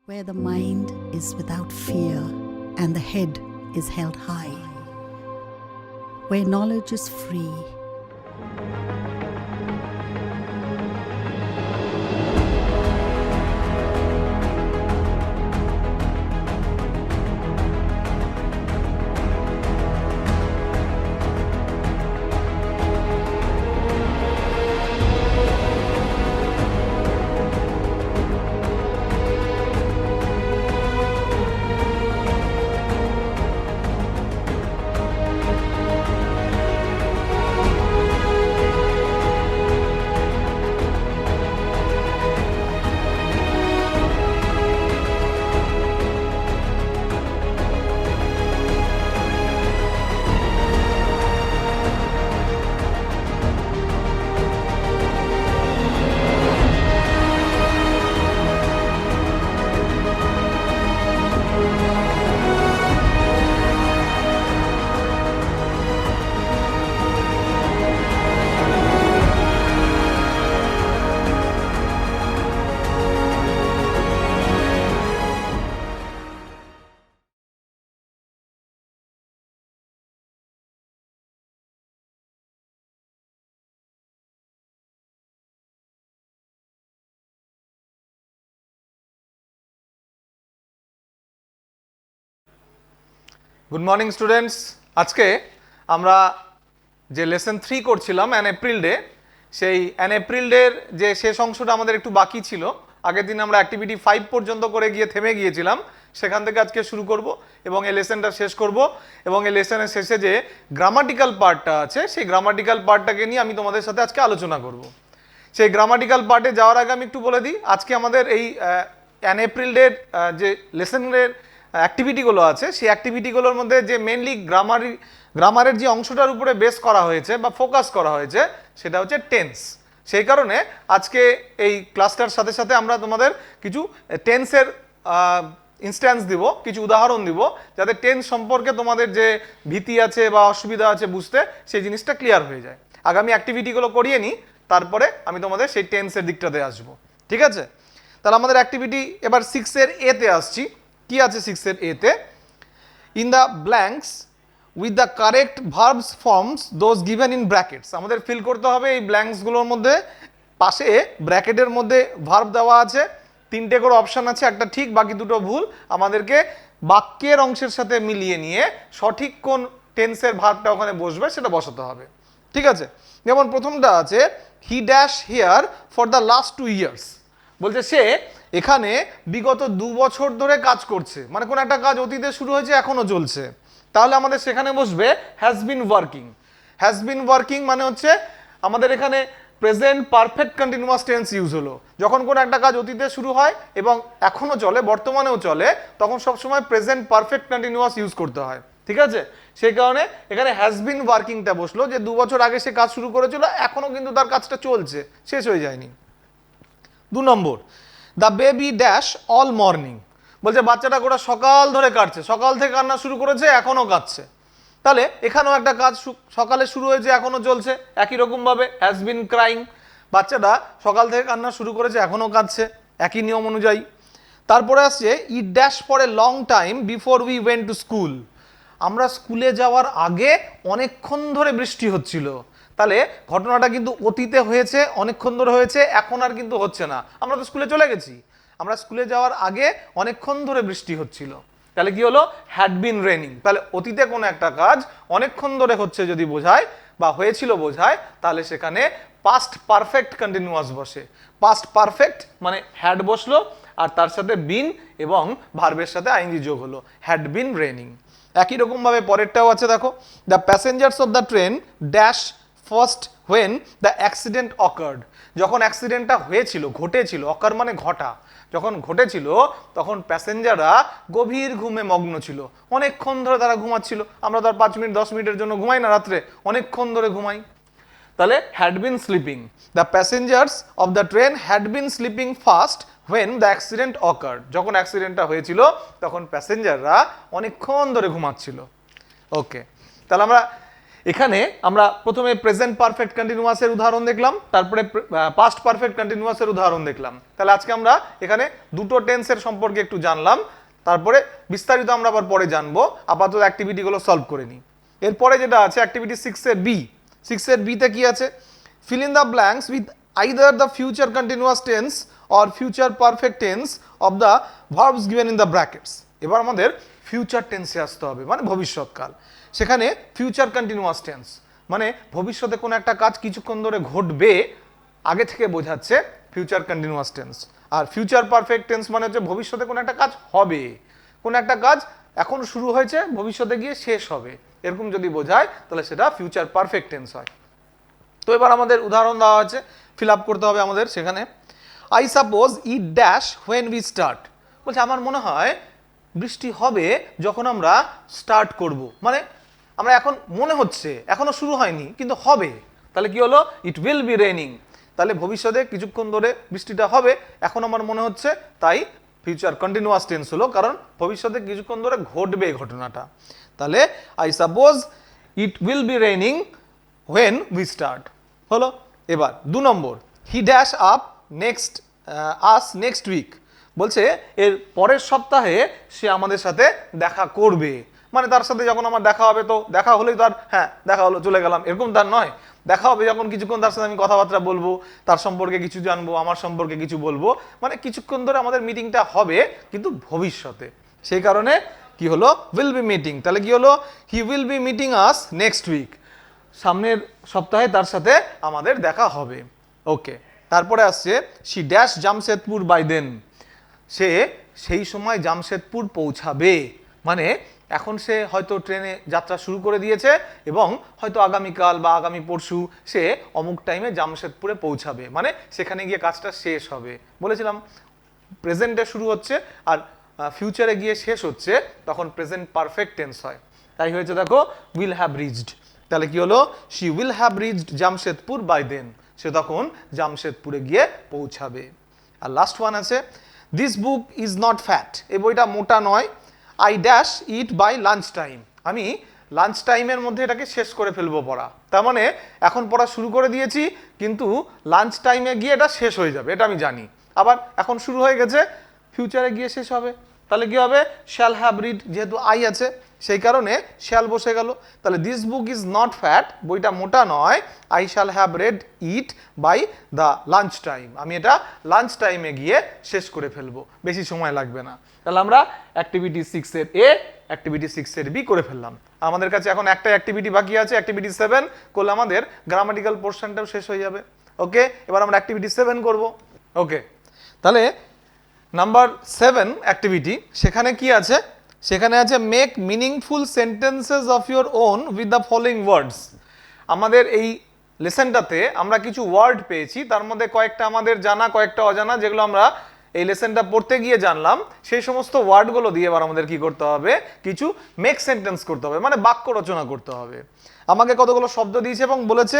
where the mind is without fear and the head is held high, where knowledge is free. Good morning students. আজকে আমরা যে lesson 3 করছিলাম an April day, সেই an April ডের যে শেষ অংশটা আমাদের একটু বাকি ছিল। আগের দিন আমরা অ্যাক্টিভিটি 5 পর্যন্ত করে গিয়ে থেমে গিয়েছিলাম, সেখান থেকে আজকে শুরু করব এবং এই লেসনটা শেষ করব। এবং এই লেসনের শেষে যে গ্রামাটিক্যাল পার্টটা আছে, সেই গ্রামাটিক্যাল পার্টটাকে নিয়ে আমি তোমাদের সাথে আজকে আলোচনা করব। সেই গ্রামাটিক্যাল পার্টে যাওয়ার আগে আমি একটু বলে দিই, আজকে আমাদের এই অ্যান এপ্রিল ডের যে লেসনের অ্যাক্টিভিটিগুলো আছে, সেই অ্যাক্টিভিটিগুলোর মধ্যে যে মেনলি গ্রামারের যে অংশটার উপরে বেস করা হয়েছে বা ফোকাস করা হয়েছে সেটা হচ্ছে টেন্স। সেই কারণে আজকে এই ক্লাসটার সাথে সাথে আমরা তোমাদের কিছু টেন্সের ইনস্ট্যান্স দিব, কিছু উদাহরণ দিব, যাতে টেন্স সম্পর্কে তোমাদের যে ভীতি আছে বা অসুবিধা আছে বুঝতে, সেই জিনিসটা ক্লিয়ার হয়ে যায়। আগামী অ্যাক্টিভিটিগুলো করিয়ে নিই, তারপরে আমি তোমাদের সেই টেন্সের দিকটাতে আসবো, ঠিক আছে? তাহলে আমাদের অ্যাক্টিভিটি এবার 6-এর এতে আসছি। কি আছে 6-এর এতে? In the blanks with the correct verbs forms those given in brackets. আমাদের ফিল করতে হবে এই ব্ল্যাঙ্কসগুলোর মধ্যে পাশে ব্র্যাকেটের মধ্যে ভার্ব দেওয়া আছে, 3টে করে অপশান আছে, একটা ঠিক বাকি দুটো ভুল। আমাদেরকে বাক্যের অংশের সাথে মিলিয়ে নিয়ে সঠিক কোন টেন্সের ভার্বটা ওখানে বসবে সেটা বসাতে হবে, ঠিক আছে? যেমন প্রথমটা আছে he dash here for the last 2 years. বলছে সে এখানে বিগত 2 বছর ধরে কাজ করছে, মানে কোন একটা কাজ অতীতে শুরু হয়েছে এখনো চলছে। তাহলে আমাদের সেখানে বসবে has been working. Has been working মানে হচ্ছে আমাদের এখানে present perfect continuous tense use হলো। যখন কোন একটা কাজ অতীতে শুরু হয় এবং এখনো চলে, বর্তমানেও চলে, তখন সবসময় প্রেজেন্ট পারফেক্ট কন্টিনিউয়াস ইউজ করতে হয়, ঠিক আছে? সেই কারণে এখানে হ্যাজ বিন ওয়ার্কিংটা বসলো, যে 2 বছর আগে সে কাজ শুরু করেছিল, এখনো কিন্তু তার কাজটা চলছে, শেষ হয়ে যায়নি। 2 নম্বর, the baby dash all morning. বলছে বাচ্চাটা গোটা সকাল ধরে কাটছে, সকাল থেকে কান্না শুরু করেছে, এখনো কাটছে। তাহলে এখানেও একটা কাজ সকালে শুরু হয়েছে, এখনো চলছে, একই রকমভাবে হ্যাজ বিন ক্রাইং। বাচ্চাটা সকাল থেকে কান্না শুরু করেছে, এখনো কাঁদছে, একই নিয়ম অনুযায়ী। তারপরে আসছে it dash for a long time before we went to school. আমরা স্কুলে যাওয়ার আগে অনেকক্ষণ ধরে বৃষ্টি হচ্ছিল। তাহলে ঘটনাটা কিন্তু অতীতে হয়েছে, অনেকক্ষণ ধরে হয়েছে, এখন আর কিন্তু হচ্ছে না, আমরা তো স্কুলে চলে গেছি। আমরা স্কুলে যাওয়ার আগে অনেকক্ষণ ধরে বৃষ্টি হচ্ছিল, তাহলে কি হলো? Had been raining. তাহলে অতীতে কোনো একটা কাজ অনেকক্ষণ ধরে হচ্ছে যদি বোঝায় বা হয়েছিল বোঝায়, তাহলে সেখানে পাস্ট পারফেক্ট কন্টিনিউয়াস বসে। পাস্ট পারফেক্ট মানে হ্যাড বসলো, আর তার সাথে বিন এবং ভার্বের সাথে আইএনজি যোগ হলো, হ্যাড বিন রেনিং। একই রকমভাবে পরেরটাও আছে, দেখো the passengers of the train dash first when the accident occurred. যখন অ্যাক্সিডেন্টটা হয়েছিল, ঘটেছিল, অকার মানে ঘটা, যখন ঘটেছিল তখন প্যাসেঞ্জাররা গভীর ঘুমে মগ্ন ছিল, অনেকক্ষণ ধরে তারা ঘুমাচ্ছিল। আমরা তো আর 5 মিনিট 10 মিনিটের জন্য ঘুমাই না, রাত্রে অনেকক্ষণ ধরে ঘুমাই। তাহলে had been sleeping, the passengers of the train had been sleeping fast when the accident occurred. যখন অ্যাক্সিডেন্টটা হয়েছিল তখন প্যাসেঞ্জাররা অনেকক্ষণ ধরে ঘুমাচ্ছিল। ওকে, তাহলে আমরা এখানে আমরা প্রথমে প্রেজেন্ট পারফেক্ট কন্টিনিউয়াসের উদাহরণ দেখলাম, তারপরে পাস্ট পারফেক্ট কন্টিনিউয়াসের উদাহরণ দেখলাম। তাহলে আজকে আমরা এখানে দুটো টেন্সের সম্পর্কে একটু জানলাম, তারপরে বিস্তারিত আমরা আবার পরে জানবো। আপাতত অ্যাক্টিভিটিগুলো সলভ করে নিই। এরপরে যেটা আছে অ্যাক্টিভিটি 6-এর বি। 6-এর বিতে কি আছে? Fill in the blanks with either the future continuous tense or future perfect tense of the verbs given in the brackets. এবার আমাদের ফিউচার টেন্সে আসতে হবে, মানে ভবিষ্যৎকাল। সেখানে ফিউচার কন্টিনিউয়াস টেন্স মানে ভবিষ্যতে কোনো একটা কাজ কিছুক্ষণ ধরে ঘটবে, আগে থেকে বোঝাচ্ছে ফিউচার কন্টিনিউয়াস টেন্স। আর ফিউচার পারফেক্ট টেন্স মানে হচ্ছে ভবিষ্যতে কোনো একটা কাজ হবে, কোনো একটা কাজ এখন শুরু হয়েছে, ভবিষ্যতে গিয়ে শেষ হবে, এরকম যদি বোঝায় তাহলে সেটা ফিউচার পারফেক্ট টেন্স হয়। তো এবার আমাদের উদাহরণ দেওয়া আছে, ফিল আপ করতে হবে আমাদের। সেখানে I suppose it dash when we start. বলছে আমার মনে হয় বৃষ্টি হবে যখন আমরা স্টার্ট করব, মানে আমরা এখন মনে হচ্ছে, এখনো শুরু হয়নি কিন্তু হবে। তাহলে কি হলো? ইট উইল বি রেইনিং। তাহলে ভবিষ্যতে কিছুক্ষণ ধরে বৃষ্টিটা হবে, এখন আমার মনে হচ্ছে, তাই ফিউচার কন্টিনিউয়াস টেন্স হলো, কারণ ভবিষ্যতে কিছুক্ষণ ধরে ঘটবে ঘটনাটা। তাহলে I suppose it will be raining when we start হলো। এবার 2 নম্বর, he dash up next us next week. বলছে এর পরের সপ্তাহে সে আমাদের সাথে দেখা করবে, মানে তার সাথে যখন আমার দেখা হবে, তো দেখা হলেই তো আর হ্যাঁ দেখা হলো চলে গেলাম এরকম তার নয়। দেখা হবে যখন কিছুক্ষণ তার সাথে আমি কথাবার্তা বলবো, তার সম্পর্কে কিছু জানবো, আমার সম্পর্কে কিছু বলবো, মানে কিছুক্ষণ ধরে আমাদের মিটিংটা হবে কিন্তু ভবিষ্যতে। সেই কারণে কি হলো? Will be meeting. তাহলে কি হলো? He will be meeting us next week. সামনের সপ্তাহে তার সাথে আমাদের দেখা হবে। ওকে, তারপরে আসছে she dash Jamshedpur by then. সে সেই সময় জামশেদপুর পৌঁছাবে, মানে এখন সে হয়তো ট্রেনে যাত্রা শুরু করে দিয়েছে এবং হয়তো আগামীকাল বা আগামী পরশু সে অমুক টাইমে জামশেদপুরে পৌঁছাবে, মানে সেখানে গিয়ে কাজটা শেষ হবে। বলেছিলাম প্রেজেন্টে শুরু হচ্ছে আর ফিউচারে গিয়ে শেষ হচ্ছে, তখন প্রেজেন্ট পারফেক্ট টেন্স হয়। তাই হয়েছে দেখো উইল হ্যাভ রিচড। তাহলে কি হলো? She will have reached Jamshedpur by then. সে তখন জামশেদপুরে গিয়ে পৌঁছাবে। আর লাস্ট ওয়ান আছে this book is not fat. এই বইটা মোটা নয়। I dash it by lunch time. আমি লাঞ্চ টাইমের মধ্যে এটাকে শেষ করে ফেলবো পড়া। তার মানে এখন পড়া শুরু করে দিয়েছি কিন্তু লাঞ্চ টাইমে গিয়ে এটা শেষ হয়ে যাবে, এটা আমি জানি। আবার এখন শুরু হয়ে গেছে, ফিউচারে গিয়ে শেষ হবে। তাহলে কি হবে? শ্যাল হ্যাভ রিড, যেহেতু আই আছে সেই কারণে শ্যাল বসে গেল। তাহলে this book is not fat, বইটা মোটা নয়। I shall have read it by the lunch time. আমি এটা লাঞ্চ টাইমে গিয়ে শেষ করে ফেলবো, বেশি সময় লাগবে না। তাহলে আমরা অ্যাক্টিভিটি 6-এর এ, অ্যাক্টিভিটি 6-এর বি করে ফেললাম। আমাদের কাছে এখন একটা অ্যাক্টিভিটি বাকি আছে, অ্যাক্টিভিটি 7 করলে আমাদের গ্রামাটিক্যাল পোর্শনটাও শেষ হয়ে যাবে। ওকে, এবার আমরা অ্যাক্টিভিটি 7 করব। ওকে, তাহলে নাম্বার 7 অ্যাক্টিভিটি, সেখানে কি আছে? সেখানে আছে make meaningful sentences of your own with the following ওয়ার্ডস। আমাদের এই লেসনটাতে আমরা কিছু ওয়ার্ড পেয়েছি, তার মধ্যে কয়েকটা আমাদের জানা, কয়েকটা অজানা, যেগুলো আমরা এই লেসনটা পড়তে গিয়ে জানলাম। সেই সমস্ত ওয়ার্ডগুলো দিয়ে এবার আমাদের কি করতে হবে? কিছু মেক সেন্টেন্স করতে হবে, মানে বাক্য রচনা করতে হবে। আমাকে কতগুলো শব্দ দিয়েছে এবং বলেছে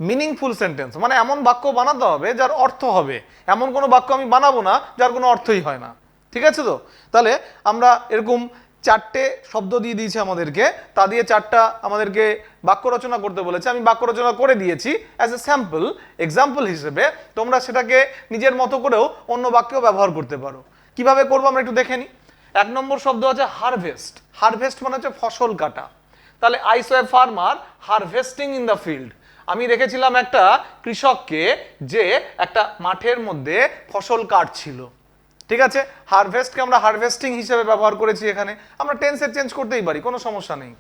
মিনিংফুল সেন্টেন্স, মানে এমন বাক্য বানাতে হবে যার অর্থ হবে। এমন কোনো বাক্য আমি বানাবো না যার কোনো অর্থই হয় না। ঠিক আছে তো? তাহলে আমরা এরকম 4টে শব্দ দিয়ে দিয়েছে আমাদেরকে, তা দিয়ে 4টা আমাদেরকে বাক্য রচনা করতে বলেছে। আমি বাক্য রচনা করে দিয়েছি অ্যাজ এ স্যাম্পল, এক্সাম্পল হিসেবে। তোমরা সেটাকে নিজের মতো করেও অন্য বাক্যেও ব্যবহার করতে পারো। কিভাবে করবো আমরা একটু দেখে নিই। 1 নম্বর শব্দ আছে হারভেস্ট। হারভেস্ট মানে হচ্ছে ফসল কাটা। তাহলে I so A farmer harvesting in the field. আমি দেখেছিলাম একটা কৃষককে যে একটা মাঠের মধ্যে ফসল কাটছিল। ঠিক আছে, হারভেস্টকে আমরা হারভেস্টিং হিসেবে ব্যবহার করেছি এখানে। আমরা টেন্সের চেঞ্জ করতেই পারি, কোনো সমস্যা নেই।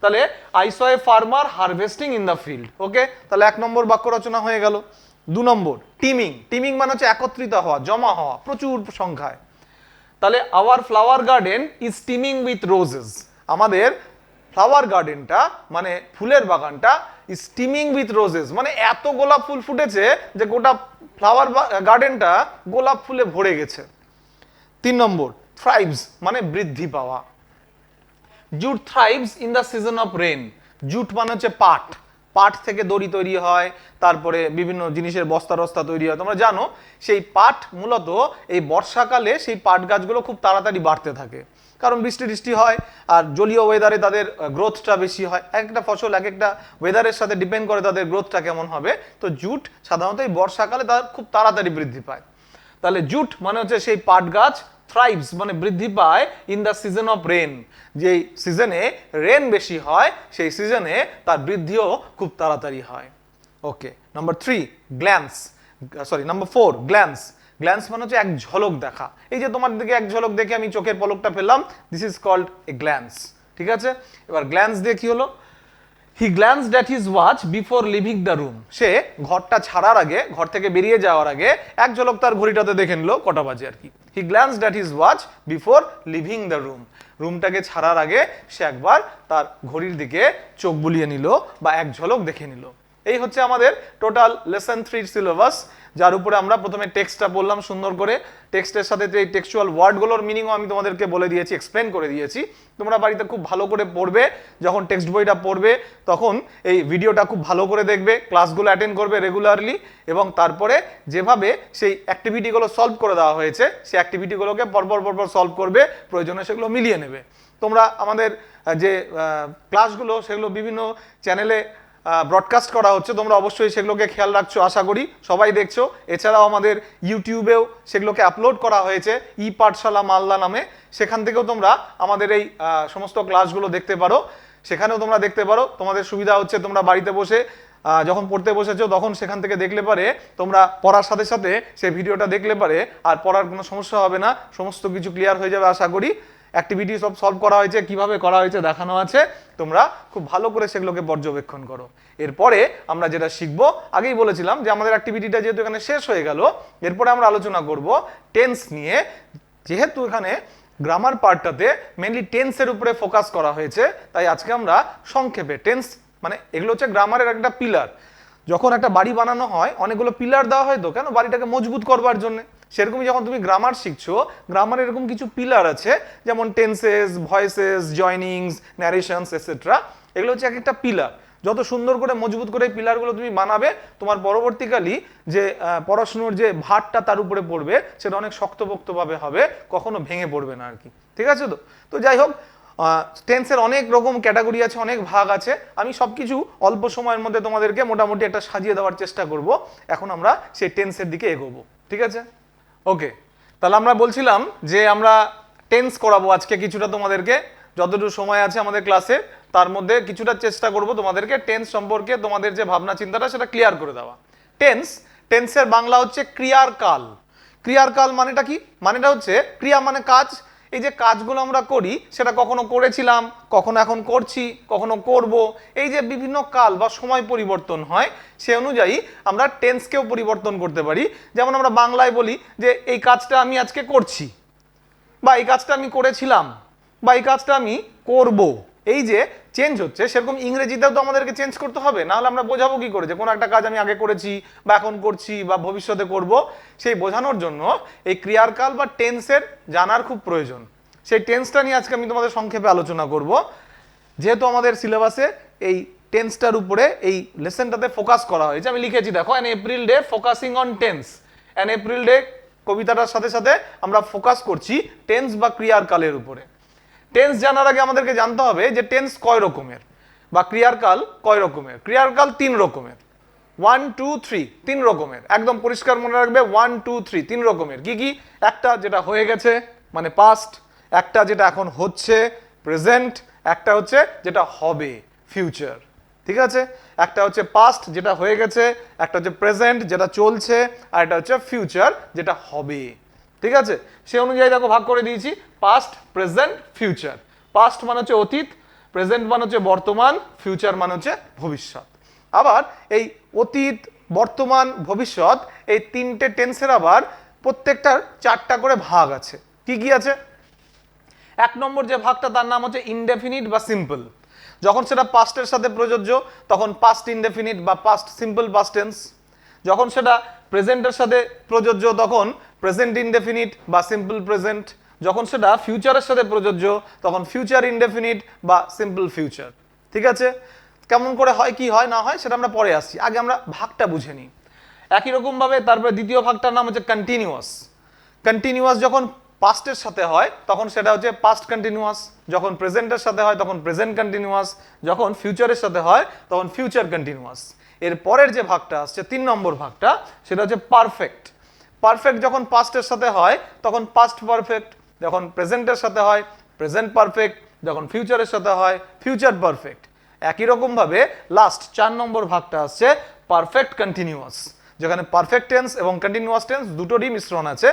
তাহলে I saw a farmer harvesting in the field. Okay, তাহলে 1 নম্বর বাক্য রচনা হয়ে গেল। 2 নম্বর টিমিং। টিমিং মানে হচ্ছে একত্রিত হওয়া, জমা হওয়া প্রচুর সংখ্যায়। তাহলে our flower garden is teeming with roses. আমাদের ফ্লাওয়ার গার্ডেনটা মানে ফুলের বাগানটা ইজ টিমিং উইথ রোজেস, মানে এত গোলাপ ফুল ফুটেছে যে গোটা ফ্লাওয়ার গার্ডেনটা গোলাপ ফুলে ভরে গেছে। 3 নম্বর থ্রাইভস মানে বৃদ্ধি পাওয়া। Jute thrives in the season of rain. Jute মানে হচ্ছে পাট, পাট থেকে দড়ি তৈরি হয়, তারপরে বিভিন্ন জিনিসের বস্তা টস্তা তৈরি হয়। তোমরা জানো সেই পাট মূলত এই বর্ষাকালে সেই পাট গাছগুলো খুব তাড়াতাড়ি বাড়তে থাকে, কারণ বৃষ্টি টিষ্টি হয় আর জলীয় ওয়েদারে তাদের গ্রোথটা বেশি হয়। এক একটা ফসল এক একটা ওয়েদারের সাথে ডিপেন্ড করে তাদের গ্রোথটা কেমন হবে। তো জুট সাধারণত এই বর্ষাকালে তার খুব তাড়াতাড়ি বৃদ্ধি পায়। তাহলে জুট মানে হচ্ছে সেই পাট গাছ থ্রাইভস মানে বৃদ্ধি পায় in the season of rain, যেই সিজনে রেন বেশি হয় সেই সিজনে তার বৃদ্ধিও খুব তাড়াতাড়ি হয়। Okay, number 3 glance, number 4 glance. Glance মানে হচ্ছে এক ঝলক দেখা। এই যে তোমার দিকে এক ঝলক দেখে আমি চোখের পলকটা ফেললাম, this is called a glance. ঠিক আছে, এবার গ্ল্যান্স দিয়ে কি হলো? He glanced at his watch before leaving the room. সে ঘরটা ছাড়ার আগে, ঘর থেকে বেরিয়ে যাওয়ার আগে এক ঝলক তার ঘড়িটাতে দেখে নিল কটা বাজে আর কি। He glanced at his watch before leaving the room. রুমটাকে ছাড়ার আগে সে একবার তার ঘড়ির দিকে চোখ বুলিয়ে নিল বা এক ঝলক দেখে নিল। এই হচ্ছে আমাদের টোটাল লেসন 3 সিলেবাস, যার উপরে আমরা প্রথমে টেক্সটটা বললাম সুন্দর করে। টেক্সটের সাথে এই টেক্সচুয়াল ওয়ার্ডগুলোর মিনিংও আমি তোমাদেরকে বলে দিয়েছি, এক্সপ্লেন করে দিয়েছি। তোমরা বাড়িতে খুব ভালো করে পড়বে, যখন টেক্সট বইটা পড়বে তখন এই ভিডিওটা খুব ভালো করে দেখবে, ক্লাসগুলো অ্যাটেন্ড করবে রেগুলারলি, এবং তারপরে যেভাবে সেই অ্যাক্টিভিটিগুলো সলভ করে দেওয়া হয়েছে সেই অ্যাক্টিভিটিগুলোকে পরপর সলভ করবে, প্রয়োজনে সেগুলো মিলিয়ে নেবে। তোমরা আমাদের যে ক্লাসগুলো সেগুলো বিভিন্ন চ্যানেলে ব্রডকাস্ট করা হচ্ছে, তোমরা অবশ্যই সেগুলোকে খেয়াল রাখছো, আশা করি সবাই দেখছো। এছাড়াও আমাদের ইউটিউবেও সেগুলোকে আপলোড করা হয়েছে ই পাঠশালা মালদা নামে, সেখান থেকেও তোমরা আমাদের এই সমস্ত ক্লাসগুলো দেখতে পারো, সেখানেও তোমরা দেখতে পারো। তোমাদের সুবিধা হচ্ছে তোমরা বাড়িতে বসে যখন পড়তে বসেছো তখন সেখান থেকে দেখলে পারে, তোমরা পড়ার সাথে সাথে সেই ভিডিওটা দেখলে পারে, আর পড়ার কোনো সমস্যা হবে না, সমস্ত কিছু ক্লিয়ার হয়ে যাবে আশা করি। অ্যাক্টিভিটি সব সলভ করা হয়েছে, কিভাবে করা হয়েছে দেখানো আছে, তোমরা খুব ভালো করে সেগুলোকে পর্যবেক্ষণ করো। এরপরে আমরা যেটা শিখবো, আগেই বলেছিলাম যে আমাদের অ্যাক্টিভিটিটা যেহেতু এখানে শেষ হয়ে গেল, এরপরে আমরা আলোচনা করব টেন্স নিয়ে। যেহেতু এখানে গ্রামার পার্টটাতে মেনলি টেন্সের উপরে ফোকাস করা হয়েছে, তাই আজকে আমরা সংক্ষেপে টেন্স মানে এগুলো হচ্ছে গ্রামারের একটা পিলার। যখন একটা বাড়ি বানানো হয় অনেকগুলো পিলার দেওয়া হয়, তো কেন? বাড়িটাকে মজবুত করবার জন্য। সেরকমই যখন তুমি গ্রামার শিখছো, গ্রামার এরকম কিছু পিলার আছে, যেমন টেন্সেস, ভয়েসেস, জয়নিংস, ন্যারেশনস এটসেট্রা। এগুলো হচ্ছে এক একটা পিলার। যত সুন্দর করে মজবুত করে পিলারগুলো তুমি বানাবে, তোমার পরবর্তীকালে যে পড়াশুনোর যে ভারটা তার উপরে পড়বে সেটা অনেক শক্তপোক্তভাবে হবে, কখনো ভেঙে পড়বে না আর কি। ঠিক আছে? তো যাই হোক, টেন্সের অনেক রকম ক্যাটাগরি আছে, অনেক ভাগ আছে। আমি সবকিছু অল্প সময়ের মধ্যে তোমাদেরকে মোটামুটি একটা সাজিয়ে দেওয়ার চেষ্টা করব। এখন আমরা সেই টেন্সের দিকে এগোবো। ঠিক আছে? ওকে, তাহলে আমরা বলছিলাম যে আমরা টেন্স করাবো আজকে কিছুটা তোমাদেরকে, যতটুকু সময় আছে আমাদের ক্লাসে তার মধ্যে কিছুটা চেষ্টা করব তোমাদেরকে টেন্স সম্পর্কে তোমাদের যে ভাবনা চিন্তাটা সেটা ক্লিয়ার করে দেওয়া। টেন্সের বাংলা হচ্ছে ক্রিয়ার কাল। ক্রিয়ার কাল মানেটা কি? মানেটা হচ্ছে ক্রিয়া মানে কাজ। এই যে কাজগুলো আমরা করি সেটা কখনো করেছিলাম, কখনো এখন করছি, কখনো করব, এই যে বিভিন্ন কাল বা সময় পরিবর্তন হয়, সে অনুযায়ী আমরা টেন্সকেও পরিবর্তন করতে পারি। যেমন আমরা বাংলায় বলি যে এই কাজটা আমি আজকে করছি, বা এই কাজটা আমি করেছিলাম, বা এই কাজটা আমি করব। এই যে চেঞ্জ হচ্ছে, সেরকম ইংরেজিতেও তো আমাদেরকে চেঞ্জ করতে হবে, নাহলে আমরা বোঝাবো কি করে যে কোনো একটা কাজ আমি আগে করেছি বা এখন করছি বা ভবিষ্যতে করব। সেই বোঝানোর জন্য এই ক্রিয়ার কাল বা টেন্সের জানার খুব প্রয়োজন। সেই টেন্সটা নিয়ে আজকে আমি তোমাদের সংক্ষেপে আলোচনা করব। যেহেতু আমাদের সিলেবাসে এই টেন্সটার উপরে এই লেসনটাতে ফোকাস করা হয়েছে, আমি লিখেছি দেখো, an April day focusing on tense. An April day কবিতাটার সাথে সাথে আমরা ফোকাস করছি টেন্স বা ক্রিয়ার কালের উপরে। টেন্স জানার আগে আমাদেরকে জানতে হবে যে টেন্স কয় রকমের বা ক্রিয়ার কাল কয় রকমের। ক্রিয়ার কাল 3 রকমের, 1 2 3, 3 রকমের। একদম পরিষ্কার মনে রাখবে, 1 2 3, 3 রকমের। কি কি? একটা যেটা হয়ে গেছে মানে পাস্ট, একটা যেটা এখন হচ্ছে প্রেজেন্ট, একটা হচ্ছে যেটা হবে ফিউচার। ঠিক আছে? একটা হচ্ছে পাস্ট যেটা হয়ে গেছে, একটা হচ্ছে প্রেজেন্ট যেটা চলছে, আর একটা হচ্ছে ফিউচার যেটা হবে। ঠিক আছে? সে অনুযায়ী দেখো ভাগ করে দিয়েছি পাস্ট, প্রেজেন্ট, ফিউচার। পাস্ট মানে হচ্ছে অতীত, প্রেজেন্ট মানে হচ্ছে বর্তমান, ফিউচার মানে হচ্ছে ভবিষ্যৎ। আবার এই অতীত, বর্তমান, ভবিষ্যৎ এই 3টে টেন্সের আবার প্রত্যেকটার 4টা করে ভাগ আছে। কি কি আছে? 1 নম্বর যে ভাগটা তার নাম হচ্ছে ইনডেফিনিট বা সিম্পল। যখন সেটা পাস্টের সাথে প্রযোজ্য তখন পাস্ট ইনডেফিনিট বা পাস্ট সিম্পল পাস্ট টেন্স। যখন সেটা প্রেজেন্টের সাথে প্রযোজ্য তখন প্রেজেন্ট ইনডেফিনিট বা সিম্পল প্রেজেন্ট। যখন সেটা ফিউচারের সাথে প্রযোজ্য তখন ফিউচার ইনডেফিনিট বা সিম্পল ফিউচার। ঠিক আছে? কেমন করে হয় কি হয় না হয় সেটা আমরা পরে আসছি, আগে আমরা ভাগটা বুঝে নিই। একই রকমভাবে তারপরে দ্বিতীয় ভাগটার নাম হচ্ছে কন্টিনিউয়াস। কন্টিনিউয়াস যখন পাস্টের সাথে হয় তখন সেটা হচ্ছে পাস্ট কন্টিনিউয়াস, যখন প্রেজেন্টের সাথে হয় তখন প্রেজেন্ট কন্টিনিউয়াস, যখন ফিউচারের সাথে হয় তখন ফিউচার কন্টিনিউয়াস। এর পরের যে ভাগটা আসছে 3 নম্বর ভাগটা, সেটা হচ্ছে পারফেক্ট। পারফেক্ট যখন পাস্টের সাথে হয় তখন পাস্ট পারফেক্ট, যখন প্রেজেন্টের সাথে হয় প্রেজেন্ট পারফেক্ট, যখন ফিউচারের সাথে হয় ফিউচার পারফেক্ট। একই রকমভাবে লাস্ট 4 নম্বর ভাগটা আসছে পারফেক্ট কন্টিনিউয়াস, যেখানে পারফেক্ট টেন্স এবং কন্টিনিউয়াস টেন্স দুটোরই মিশ্রণ আছে।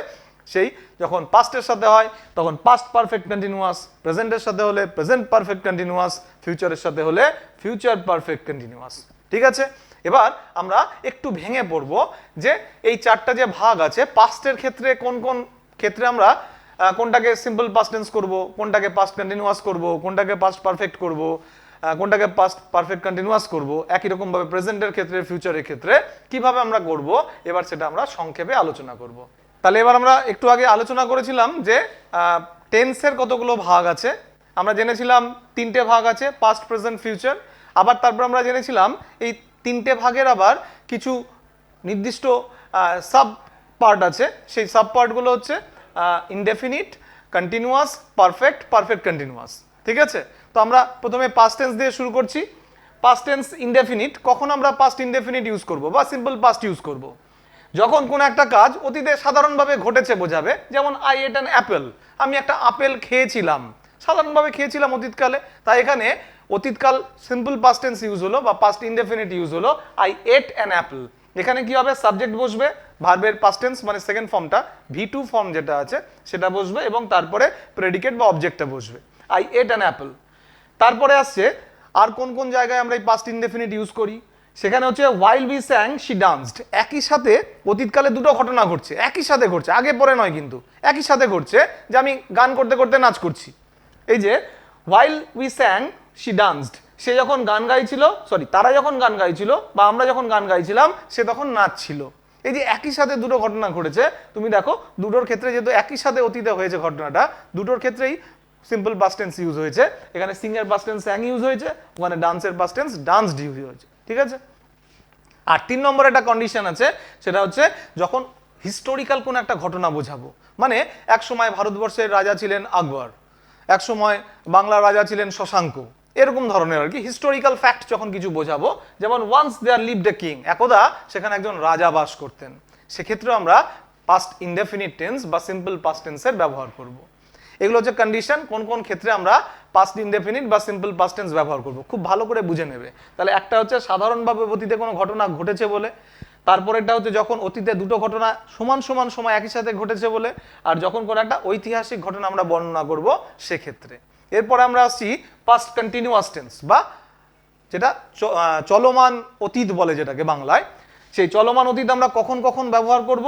সেই যখন পাস্টের সাথে হয় তখন পাস্ট পারফেক্ট কন্টিনিউয়াস, প্রেজেন্টের সাথে হলে প্রেজেন্ট পারফেক্ট কন্টিনিউয়াস, ফিউচারের সাথে হলে ফিউচার পারফেক্ট কন্টিনিউয়াস। ঠিক আছে, এবার আমরা একটু ভেঙে পড়ব যে এই 4টা যে ভাগ আছে পাস্টের ক্ষেত্রে কোন কোন ক্ষেত্রে আমরা কোনটাকে সিম্পল পাস্ট টেন্স করব, কোনটাকে পাস্ট কন্টিনিউয়াস করব, কোনটাকে পাস্ট পারফেক্ট করব, কোনটাকে পাস্ট পারফেক্ট কন্টিনিউয়াস করব। একই রকম ভাবে প্রেজেন্টের ক্ষেত্রে ফিউচারের ক্ষেত্রে কিভাবে আমরা করব, এবার সেটা আমরা সংক্ষেপে আলোচনা করব। তাহলে এবার আমরা একটু আগে আলোচনা করেছিলাম যে টেন্সের কতগুলো ভাগ আছে। আমরা জেনেছিলাম 3টে ভাগ আছে, পাস্ট প্রেজেন্ট ফিউচার। আবার তারপর আমরা জেনেছিলাম এই 3টে ভাগের আবার কিছু নির্দিষ্ট সাব পার্ট আছে। সেই সাব পার্টগুলো হচ্ছে indefinite, continuous, perfect, perfect continuous. ঠিক আছে, তো আমরা প্রথমে পাস্ট টেন্স দিয়ে শুরু করছি। পাস্ট টেন্স ইনডেফিনিট, কখন আমরা পাস্ট ইনডেফিনিট ইউজ করব বা সিম্পল পাস্ট ইউজ করব? যখন কোনো একটা কাজ অতীতে সাধারণভাবে ঘটেছে বোঝাবে, যেমন আই এট অ্যান অ্যাপেল, আমি একটা আপেল খেয়েছিলাম, সাধারণভাবে খেয়েছিলাম অতীতকালে। তাই এখানে অতীতকাল সিম্পল পাস্ট টেন্স ইউজ হলো বা পাস্ট ইনডেফিনিট ইউজ হলো আই এট অ্যান অ্যাপেল। এখানে কি হবে, সাবজেক্ট বসবে, ভার্বের পাস্ট টেন্স মানে সেকেন্ড ফর্মটা ভি2 ফর্ম যেটা আছে সেটা বসবে এবং তারপরে প্রেডিকেট বা অবজেক্টটা বসবে, আই এট অ্যান অ্যাপেল। তারপরে আসছে আর কোন কোন জায়গায় আমরা এই পাস্ট ইনডেফিনিট ইউজ করি, সেখানে হচ্ছে while we sang she danced। একই সাথে অতীতকালে দুটো ঘটনা ঘটছে, একই সাথে ঘটছে, আগে পরে নয় কিন্তু একই সাথে ঘটছে, যে আমি গান করতে করতে নাচ করছি। এই যে while we sang she danced, সে যখন গান গাইছিল, তারা যখন গান গাইছিল বা আমরা যখন গান গাইছিলাম সে তখন নাচছিল। এই যে একই সাথে দুটো ঘটনা ঘটেছে, তুমি দেখো দুটোর ক্ষেত্রে যেহেতু একই সাথে অতীতে হয়েছে ঘটনাটা, দুটোর ক্ষেত্রেই সিম্পল পাস্ট টেন্স ইউজ হয়েছে। এখানে সিং এর পাস্ট টেন্স স্যাং ইউজ হয়েছে, ওখানে ডান্সের পাস্ট টেন্স ডান্সড ইউজ হয়েছে। ঠিক আছে, আর 3 নম্বর একটা কন্ডিশন আছে, সেটা হচ্ছে যখন হিস্টোরিক্যাল কোন একটা ঘটনা বোঝাবো, মানে এক সময় ভারতবর্ষের রাজা ছিলেন আকবর, এক সময় বাংলার রাজা ছিলেন শশাঙ্ক, এরকম ধরনের আর কি হিস্টোরিক্যাল ফ্যাক্ট যখন কিছু বোঝাবো, যেমন once there lived a king, একদা সেখানে একজন রাজা বাস করতেন, সেক্ষেত্রে আমরা পাস্ট ইনডেফিনিট টেন্স বা সিম্পল পাস্ট টেন্সের ব্যবহার করব। এগুলো হচ্ছে কন্ডিশন, কোন কোন ক্ষেত্রে আমরা পাস্ট ইনডেফিনিট বা সিম্পল পাস্ট টেন্স ব্যবহার করব, খুব ভালো করে বুঝে নেবে। তাহলে একটা হচ্ছে সাধারণভাবে অতীতে কোনো ঘটনা ঘটেছে বলে, তারপরেরটা হচ্ছে যখন অতীতে দুটো ঘটনা সমান সমান সময় একই সাথে ঘটেছে বলে, আর যখন কোনো একটা ঐতিহাসিক ঘটনা আমরা বর্ণনা করব সেক্ষেত্রে। এরপরে আমরা আসছি পাস্ট কন্টিনিউয়াস টেন্স বা যেটা চলমান অতীত বলে যেটাকে বাংলায়। সেই চলমান অতীত আমরা কখন কখন ব্যবহার করব?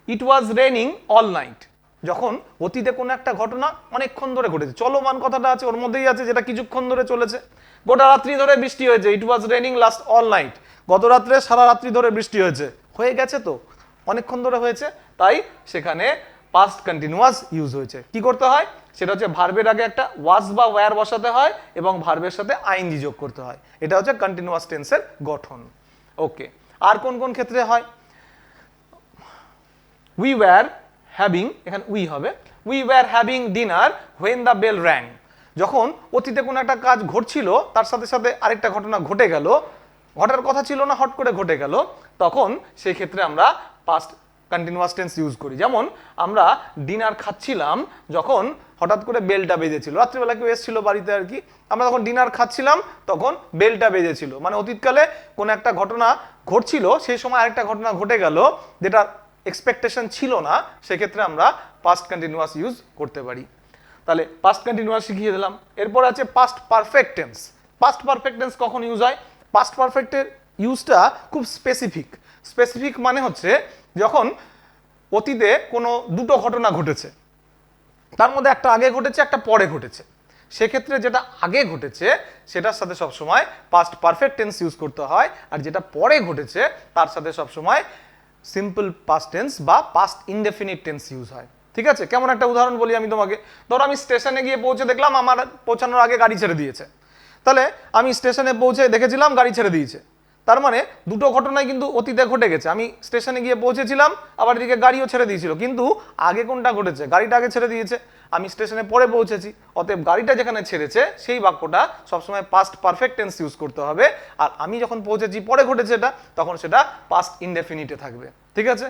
ইট ওয়াজ রেনিং অল নাইট, যখন অতীতে কোনো একটা ঘটনা অনেকক্ষণ ধরে ঘটেছে, চলমান কথাটা আছে ওর মধ্যেই আছে যেটা কিছুক্ষণ ধরে চলেছে। গোটা রাত্রি ধরে বৃষ্টি হয়েছে, it was raining last all night, গত রাত্রে সারা রাত্রি ধরে বৃষ্টি হয়েছে, হয়ে গেছে তো অনেকক্ষণ ধরে হয়েছে, তাই সেখানে পাস্ট কন্টিনিউয়াস ইউজ হয়েছে। কি করতে হয়, সেটা হচ্ছে ভার্বের আগে একটা ওয়াজ বা ওয়্যার বসাতে হয় এবং ভার্বের সাথে আইএনজি যোগ করতে হয়, এটা হচ্ছে কন্টিনিউয়াস টেন্সের গঠন। ওকে, আর কোন কোন ক্ষেত্রে হয়? উই ওয়্যার হ্যাভিং, এখানে উই হবে, we were having dinner when the bell rang, যখন অতীতে কোনো একটা কাজ ঘটছিল তার সাথে সাথে আরেকটা ঘটনা ঘটে গেল, ঘটার কথা ছিল না হট করে ঘটে গেল, তখন সেই ক্ষেত্রে আমরা পাস্ট কন্টিনিউয়াস টেন্স ইউজ করি। যেমন আমরা ডিনার খাচ্ছিলাম যখন হঠাৎ করে বেলটা বেজেছিল, রাত্রিবেলা কেউ এসেছিল বাড়িতে আর কি, আমরা তখন ডিনার খাচ্ছিলাম তখন বেলটা বেজেছিল, মানে অতীতকালে কোনো একটা ঘটনা ঘটছিল সেই সময় আরেকটা ঘটনা ঘটে গেল যেটা এক্সপেকটেশন ছিল না, সেক্ষেত্রে আমরা পাস্ট কন্টিনিউয়াস ইউজ করতে পারি। তাহলে পাস্ট কন্টিনিউয়াস শিখিয়ে দিলাম। এরপর আছে past perfect tense. Past perfect tense কখন ইউজ হয়? পাস্ট পারফেক্টের ইউজটা খুব স্পেসিফিক। স্পেসিফিক মানে হচ্ছে যখন অতীতে কোনো দুটো ঘটনা ঘটেছে, তার মধ্যে একটা আগে ঘটেছে একটা পরে ঘটেছে, সেক্ষেত্রে যেটা আগে ঘটেছে সেটার সাথে সবসময় পাস্ট পারফেক্ট টেন্স ইউজ করতে হয়, আর যেটা পরে ঘটেছে তার সাথে সবসময় সিম্পল পাস্ট টেন্স বা পাস্ট ইনডেফিনিট টেন্স ইউজ হয়। ঠিক আছে, কেমন একটা উদাহরণ বলি আমি তোমাকে। ধরো আমি স্টেশনে গিয়ে পৌঁছে দেখলাম আমার পৌঁছানোর আগে গাড়ি ছেড়ে দিয়েছে, তাহলে আমি স্টেশনে পৌঁছে দেখেছিলাম গাড়ি ছেড়ে দিয়েছে, তার মানে দুটো ঘটনাই কিন্তু অতীতে ঘটে গেছে। আমি স্টেশনে গিয়ে পৌঁছেছিলাম, আবার এদিকে গাড়িও ছেড়ে দিয়েছিল, কিন্তু আগে কোনটা ঘটেছে? গাড়িটা আগে ছেড়ে দিয়েছে, আমি স্টেশনে পরে পৌঁছেছি। অতএব গাড়িটা যেখানে ছেড়েছে সেই বাক্যটা সবসময় পাস্ট পারফেক্ট টেন্স ইউজ করতে হবে, আর আমি যখন পৌঁছেছি পরে ঘটেছে এটা, তখন সেটা পাস্ট ইনডেফিনিটে থাকবে। ঠিক আছে,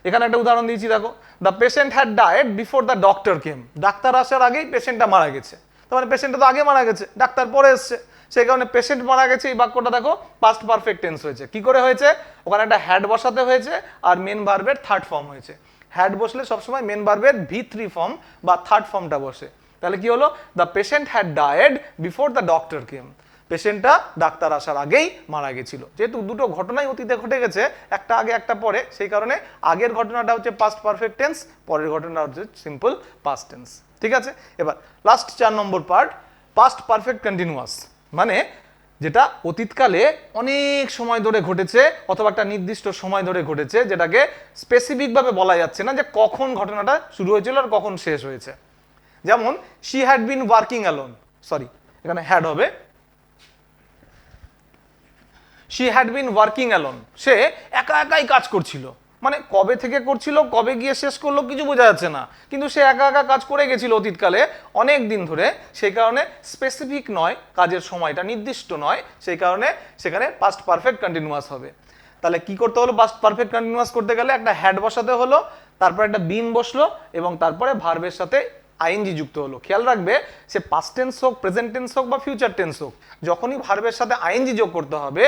এখানে একটা উদাহরণ দিয়েছি, দেখো, the patient had died before the doctor came. Doctor আসার আগেই পেশেন্টটা মারা গেছে, তার মানে পেশেন্টটা তো আগে মারা গেছে, ডাক্তার পরে এসছে, সেই কারণে পেশেন্ট মারা গেছে। এই বাক্যটা দেখো পাস্ট পারফেক্ট টেন্স হয়েছে। কি করে হয়েছে? ওখানে একটা হ্যাড বসাতে হয়েছে আর মেন ভার্বের থার্ড ফর্ম হয়েছে। হ্যাড বসলে সবসময় মেন ভার্বের V3 ফর্ম বা থার্ড ফর্মটা বসে। তাহলে কি হলো? The patient had died before the doctor came. পেশেন্টটা ডাক্তার আসার আগেই মারা গেছিল। যেহেতু দুটো ঘটনাই অতীতে ঘটে গেছে, একটা আগে একটা পরে, সেই কারণে আগের ঘটনাটা হচ্ছে পাস্ট পারফেক্ট টেন্স, পরের ঘটনাটা হচ্ছে সিম্পল পাস্ট টেন্স। ঠিক আছে, এবার লাস্ট 4 নম্বর পার্ট, পাস্ট পারফেক্ট কন্টিনিউয়াস, মানে যেটা অতীতকালে অনেক সময় ধরে ঘটেছে অথবা একটা নির্দিষ্ট সময় ধরে ঘটেছে, যেটাকে স্পেসিফিকভাবে বলা যাচ্ছে না যে কখন ঘটনাটা শুরু হয়েছিল আর কখন শেষ হয়েছে। যেমন she had been working alone, sorry এখানে হ্যাড হবে, she had been working alone, সে একা একাই কাজ করছিল। মানে কবে থেকে করছিল, কবে গিয়ে শেষ করলো কিছু বোঝা যাচ্ছে না, কিন্তু সে একা একা কাজ করে গেছিল অতীতকালে অনেক দিন ধরে, সেই কারণে স্পেসিফিক নয়, কাজের সময়টা নির্দিষ্ট নয়, সেই কারণে সেখানে পাস্ট পারফেক্ট কন্টিনিউয়াস হবে। তাহলে কি করতে হলো? পাস্ট পারফেক্ট কন্টিনিউয়াস করতে গেলে একটা হ্যাড বসাতে হলো, তারপর একটা বিন বসলো, এবং তারপরে ভার্বের সাথে আইএনজি যুক্ত হলো। খেয়াল রাখবে, সে পাস্ট টেন্স হোক, প্রেজেন্ট টেন্স হোক বা ফিউচার টেন্স হোক, যখনই ভার্বের সাথে আইএনজি যোগ করতে হবে,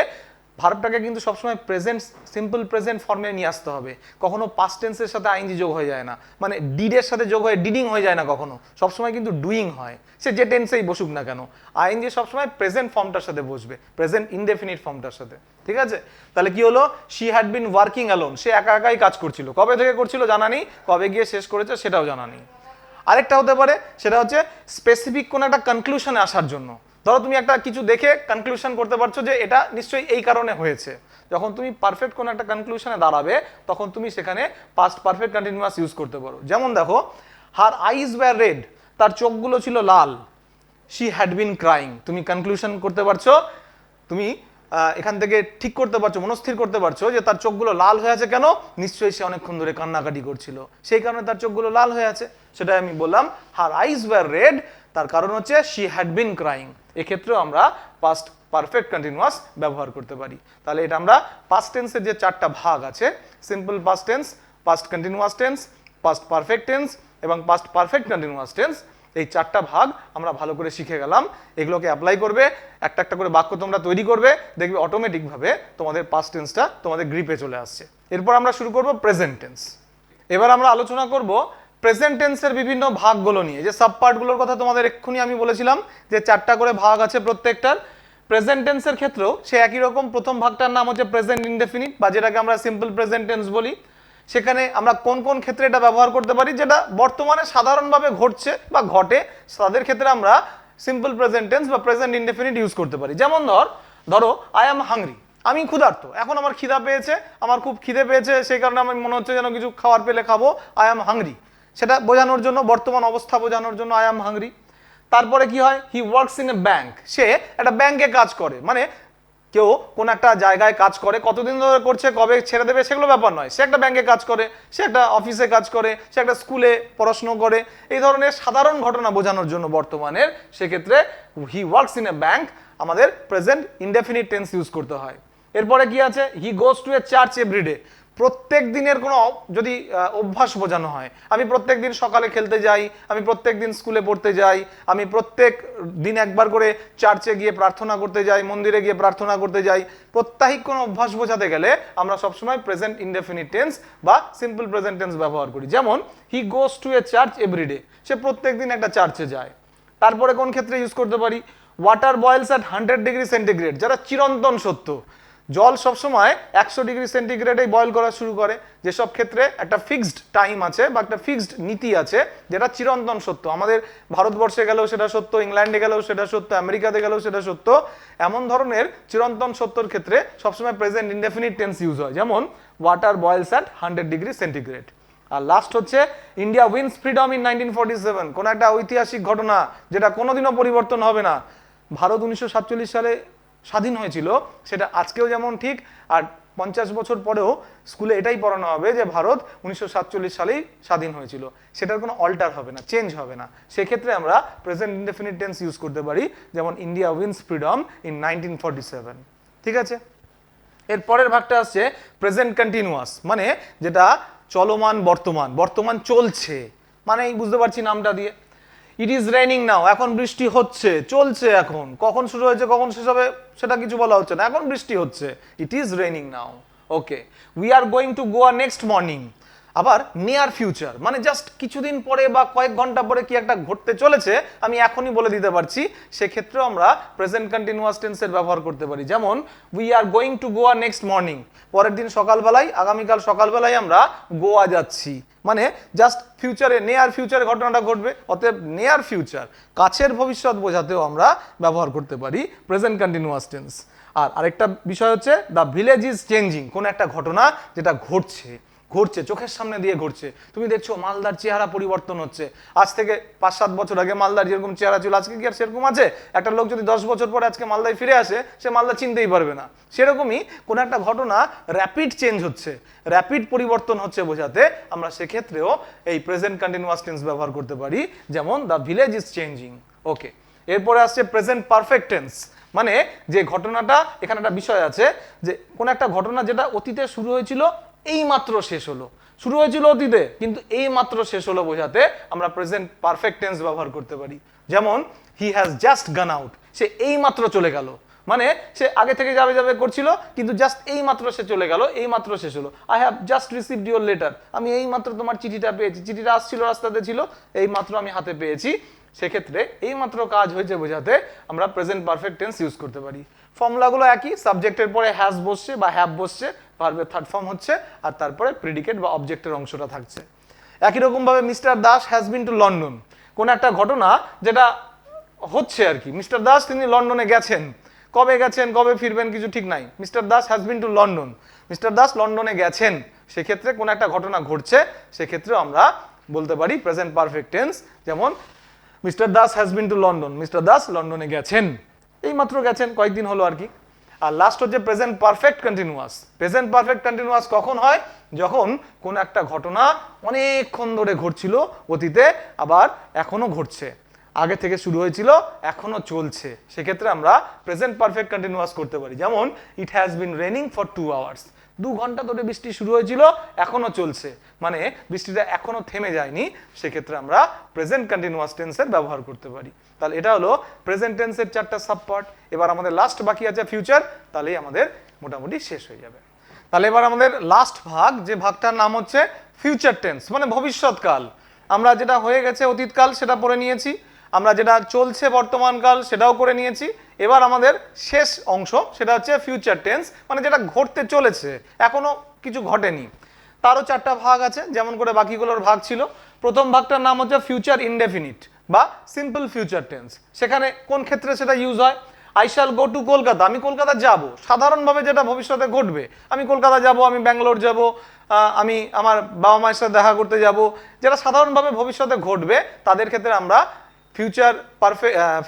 ভার্বটাকে কিন্তু সবসময় প্রেজেন্ট, সিম্পল প্রেজেন্ট ফর্মে নিয়ে আসতে হবে। কখনো পাস্ট টেন্সের সাথে আইএনজি যোগ হয়ে যায় না, মানে ডিডের সাথে যোগ হয়ে ডিডিং হয়ে যায় না কখনো, সবসময় কিন্তু ডুইং হয়, সে যে টেন্সেই বসুক না কেন। আইএনজি সবসময় প্রেজেন্ট ফর্মটার সাথে বসবে, প্রেজেন্ট ইনডেফিনিট ফর্মটার সাথে। ঠিক আছে, তাহলে কি হলো? She had been working alone, সে একা একাই কাজ করছিল। কবে থেকে করছিল জানা নেই, কবে গিয়ে শেষ করেছে সেটাও জানা নেই। আরেকটা হতে পারে, সেটা হচ্ছে স্পেসিফিক কোনো একটা কনক্লুশনে আসার জন্য। ধরো তুমি একটা কিছু দেখে কনক্লুশন করতে পারছো যে এটা নিশ্চয়ই এই কারণে হয়েছে। যখন তুমি পারফেক্ট কোনো একটা কনক্লুশনে দাঁড়াবে, তখন তুমি সেখানে পাস্ট পারফেক্ট কন্টিনিউয়াস ইউজ করতে পারো। যেমন দেখো, হার আইজ ওয়্যার রেড, তার চোখগুলো ছিল লাল। শি হ্যাড বিন ক্রাইং, তুমি কনক্লুশন করতে পারছো, তুমি এখান থেকে ঠিক করতে পারছো, মনস্থির করতে পারছো যে তার চোখগুলো লাল হয়ে আছে কেন? নিশ্চয়ই সে অনেকক্ষণ ধরে কান্নাকাটি করছিল, সেই কারণে তার চোখগুলো লাল হয়ে আছে। সেটাই আমি বললাম, হার আইজ ওয়্যার রেড, তার কারণ হচ্ছে শি হ্যাড বিন ক্রাইং। এক্ষেত্রেও আমরা পাস্ট পারফেক্ট কন্টিনিউয়াস ব্যবহার করতে পারি। তাহলে এটা আমরা পাস্ট টেন্সের যে 4টা ভাগ আছে, simple past tense, past continuous tense, past perfect tense এবং পাস্ট পারফেক্ট কন্টিনিউয়াস টেন্স, এই 4টা ভাগ আমরা ভালো করে শিখে গেলাম। এগুলোকে অ্যাপ্লাই করবে, একটা একটা করে বাক্য তোমরা তৈরি করবে, দেখবে অটোমেটিকভাবে তোমাদের পাস্ট টেন্সটা তোমাদের গ্রিপে চলে আসছে। এরপর আমরা শুরু করব প্রেজেন্ট টেন্স। এবার আমরা আলোচনা করব প্রেজেন্ট টেন্সের বিভিন্ন ভাগগুলো নিয়ে। যে সাব পার্টগুলোর কথা তোমাদের এক্ষুনি আমি বলেছিলাম যে 4টা করে ভাগ আছে প্রত্যেকটার। প্রেজেন্ট টেন্সের ক্ষেত্রেও সে একই রকম, প্রথম ভাগটার নাম হচ্ছে প্রেজেন্ট ইনডেফিনিট, বা যেটাকে আমরা সিম্পল প্রেজেন্ট টেন্স বলি। সেখানে আমরা কোন কোন ক্ষেত্রে এটা ব্যবহার করতে পারি, যেটা বর্তমানে সাধারণভাবে ঘটছে বা ঘটে, তাদের ক্ষেত্রে আমরা সিম্পল প্রেজেন্ট টেন্স বা প্রেজেন্ট ইনডেফিনিট ইউজ করতে পারি। যেমন ধরো আই অ্যাম হাংরি, আমি ক্ষুধার্ত, এখন আমার খিদা পেয়েছে, আমার খুব খিদে পেয়েছে, সেই কারণে আমার মনে হচ্ছে যেন কিছু খাবার পেলে খাবো, আই অ্যাম হাংরি, সেটা বোঝানোর জন্য, বর্তমান অবস্থা বোঝানোর জন্য আই অ্যাম হাংরি। তারপরে কি হয়? He works in a bank, সে একটা ব্যাংকে কাজ করে। মানে কেউ কোন একটা জায়গায় কাজ করে, কতদিন ধরে করছে, কবে ছেড়ে দেবে সেগুলো ব্যাপার নয়, সে একটা ব্যাংকে কাজ করে, সে একটা অফিসে কাজ করে, সে একটা স্কুলে পড়াশুনো করে, এই ধরনের সাধারণ ঘটনা বোঝানোর জন্য বর্তমানের, সেক্ষেত্রে he works in a bank আমাদের প্রেজেন্ট ইনডেফিনিট টেন্স ইউজ করতে হয়। এরপরে কি আছে? He goes to a church everyday, প্রত্যেক দিনের কোনো যদি অভ্যাস বোঝানো হয়, আমি প্রত্যেক দিন সকালে খেলতে যাই, আমি প্রত্যেক দিন স্কুলে পড়তে যাই, আমি প্রত্যেক দিন একবার করে চার্চে গিয়ে প্রার্থনা করতে যাই, মন্দিরে গিয়ে প্রার্থনা করতে যাই, প্রত্যাহিক কোনো অভ্যাস বোঝাতে গেলে আমরা সবসময় প্রেজেন্ট ইনডেফিনিট টেন্স বা সিম্পল প্রেজেন্ট টেন্স ব্যবহার করি। যেমন he goes to a church everyday, সে প্রত্যেক দিন একটা চার্চে যায়। তারপরে কোন ক্ষেত্রে ইউজ করতে পারি? Water boils at 100 degree centigrade, যারা চিরন্তন সত্য, জল সবসময় 100 ডিগ্রি সেন্টিগ্রেডেই বয়েল করা শুরু করে। যেসব ক্ষেত্রে একটা ফিক্সড টাইম আছে বা একটা ফিক্সড নীতি আছে, যেটা চিরন্তন সত্য, আমাদের ভারতবর্ষে গেলেও সেটা সত্য, ইংল্যান্ডে গেলেও সেটা সত্য, আমেরিকাতে গেলেও সেটা সত্য, এমন ধরনের চিরন্তন সত্যর ক্ষেত্রে সবসময় প্রেজেন্ট ইনডেফিনিট টেন্স ইউজ হয়। যেমন water boils at 100 degree centigrade. আর লাস্ট হচ্ছে ইন্ডিয়া উইন্স ফ্রিডম ইন 1947, কোন একটা ঐতিহাসিক ঘটনা যেটা কোনোদিনও পরিবর্তন হবে না, ভারত 1947 সালে স্বাধীন হয়েছিল সেটা আজকেও যেমন ঠিক, আর 50 বছর পরেও স্কুলে এটাই পড়ানো হবে যে ভারত 1947 সালেই স্বাধীন হয়েছিল, সেটার কোনো অল্টার হবে না, চেঞ্জ হবে না। সেক্ষেত্রে আমরা প্রেজেন্ট ইনডেফিনিট টেন্স ইউজ করতে পারি, যেমন ইন্ডিয়া উইন্স ফ্রিডম ইন 1947। ঠিক আছে, এর পরের ভাগটা আসছে প্রেজেন্ট কন্টিনিউয়াস, মানে যেটা চলমান বর্তমান, বর্তমান চলছে, মানে বুঝতে পারছি নামটা দিয়ে। ইট ইজ রেইনিং নাও, এখন বৃষ্টি হচ্ছে, চলছে, এখন কখন শুরু হয়েছে কখন শেষ হবে সেটা কিছু বলা হচ্ছে না, এখন বৃষ্টি হচ্ছে, it is raining now. Okay, we are going to Goa next morning, আবার নিয়ার ফিউচার, মানে জাস্ট কিছুদিন পরে বা কয়েক ঘন্টা পরে কি একটা ঘটতে চলেছে আমি এখনই বলে দিতে পারছি, সেক্ষেত্রেও আমরা প্রেজেন্ট কন্টিনিউয়াস টেন্সের ব্যবহার করতে পারি। যেমন we are going to Goa next morning, পরের দিন সকালবেলায়, আগামীকাল সকালবেলায় আমরা গোয়া যাচ্ছি, মানে জাস্ট ফিউচারে, নিয়ার ফিউচারে ঘটনাটা ঘটবে, অতএব নিয়ার ফিউচার, কাছের ভবিষ্যৎ বোঝাতেও আমরা ব্যবহার করতে পারি প্রেজেন্ট কন্টিনিউয়াস টেন্স। আর আরেকটা বিষয় হচ্ছে দ্য ভিলেজ ইজ চেঞ্জিং, কোন একটা ঘটনা যেটা ঘটছে, চোখের সামনে দিয়ে ঘটছে, তুমি দেখছো মালদার চেহারা পরিবর্তন হচ্ছে, আজ থেকে 5-7 বছর আগে মালদার যেরকম চেহারা ছিল আজকে কি আর সেরকম আছে? একটা লোক যদি 10 বছর পরে আজকে মালদায় ফিরে আসে, সে মালদা চিনতেই পারবে না। সেরকমই কোন একটা ঘটনা র্যাপিড চেঞ্জ হচ্ছে, র্যাপিড পরিবর্তন হচ্ছে বোঝাতে আমরা সেক্ষেত্রেও এই প্রেজেন্ট কন্টিনিউয়াস টেন্স ব্যবহার করতে পারি, যেমন দ্য ভিলেজ ইজ চেঞ্জিং। ওকে, এরপরে আসছে প্রেজেন্ট পারফেক্ট টেন্স, মানে যে ঘটনাটা, এখানে একটা বিষয় আছে যে কোন একটা ঘটনা যেটা অতীতে শুরু হয়েছিল এই মাত্র শেষ হলো, শুরু হয়েছিল অতীতে কিন্তু এই মাত্র শেষ হলো বোঝাতে আমরা প্রেজেন্ট পারফেক্ট টেন্স ব্যবহার করতে পারি। যেমন হি হ্যাজ জাস্ট গান আউট, সে এই মাত্র চলে গেল, মানে সে আগে থেকে যাবে যাবে করছিল কিন্তু জাস্ট এই মাত্র সে চলে গেল, এই মাত্র শেষ হলো। I have just received your letter, আমি এই মাত্র তোমার চিঠিটা পেয়েছি, চিঠিটা আসছিল রাস্তাতে ছিল, এই মাত্র আমি হাতে পেয়েছি। সেক্ষেত্রে এই মাত্র কাজ হয়েছে বোঝাতে আমরা প্রেজেন্ট পারফেক্ট টেন্স ইউজ করতে পারি। ফর্মুলাগুলো একই, সাবজেক্টের পরে হ্যাজ বসছে বা হ্যাভ বসছে, ভার্বের থার্ড ফর্ম হচ্ছে, আর তারপরে প্রিডিকেট বা অবজেক্টের অংশটা থাকছে। একই রকম ভাবে mister Das has been to London, কোন একটা ঘটনা যেটা হচ্ছে আর কি, মিস্টার দাস তিনি লন্ডনে গেছেন, কবে গেছেন কবে ফিরবেন কিছু ঠিক নাই, mister Das has been to London, mister Das লন্ডনে গেছেন, সেক্ষেত্রে কোন একটা ঘটনা ঘটছে, সেক্ষেত্রে আমরা বলতে পারি প্রেজেন্ট পারফেক্ট টেন্স, যেমন mister Das has been to London, mister Das লন্ডনে গেছেন, এই মাত্র গেছেন, কয়েকদিন হলো আর কি। আর লাস্ট হচ্ছে present perfect continuous. Present perfect continuous কখন হয়? যখন কোন একটা ঘটনা অনেকক্ষণ ধরে ঘটছিল অতীতে, আবার এখনো ঘটছে, আগে থেকে শুরু হয়েছিল এখনো চলছে, সেক্ষেত্রে আমরা প্রেজেন্ট পারফেক্ট কন্টিনিউয়াস করতে পারি। যেমন it has been raining for 2 hours, 2 ঘন্টা ধরে বৃষ্টি শুরু হয়েছিল এখনো চলছে, মানে বৃষ্টিটা এখনো থেমে যায়নি, সেক্ষেত্রে আমরা প্রেজেন্ট কন্টিনিউয়াস টেন্সের ব্যবহার করতে পারি। তাহলে এটা হলো প্রেজেন্ট টেন্সের 4টা সাব পার্ট। এবার আমাদের লাস্ট বাকি আছে ফিউচার, তাহলেই আমাদের মোটামুটি শেষ হয়ে যাবে। তাহলে এবার আমাদের লাস্ট ভাগ, যে ভাগটার নাম হচ্ছে ফিউচার টেন্স, মানে ভবিষ্যৎকাল। আমরা যেটা হয়ে গেছে অতীতকাল সেটা পড়ে নিয়েছি, আমরা যেটা চলছে বর্তমানকাল সেটাও করে নিয়েছি। এবার আমাদের শেষ অংশ সেটা হচ্ছে ফিউচার টেন্স, মানে যেটা ঘটতে চলেছে, এখনো কিছু ঘটেনি। তারও 4টা ভাগ আছে, যেমন করে বাকিগুলোর ভাগ ছিল। প্রথম ভাগটার নাম হচ্ছে ফিউচার ইনডেফিনিট বা সিম্পল ফিউচার টেন্স। সেখানে কোন ক্ষেত্রে সেটা ইউজ হয়? I shall go to Kolkata, আমি কলকাতা যাব, সাধারণভাবে যেটা ভবিষ্যতে ঘটবে, আমি কলকাতা যাব, আমি ব্যাঙ্গালোর যাব, আমি আমার বাবা মায়ের সাথে দেখা করতে যাব, যেটা সাধারণভাবে ভবিষ্যতে ঘটবে, তাদের ক্ষেত্রে আমরা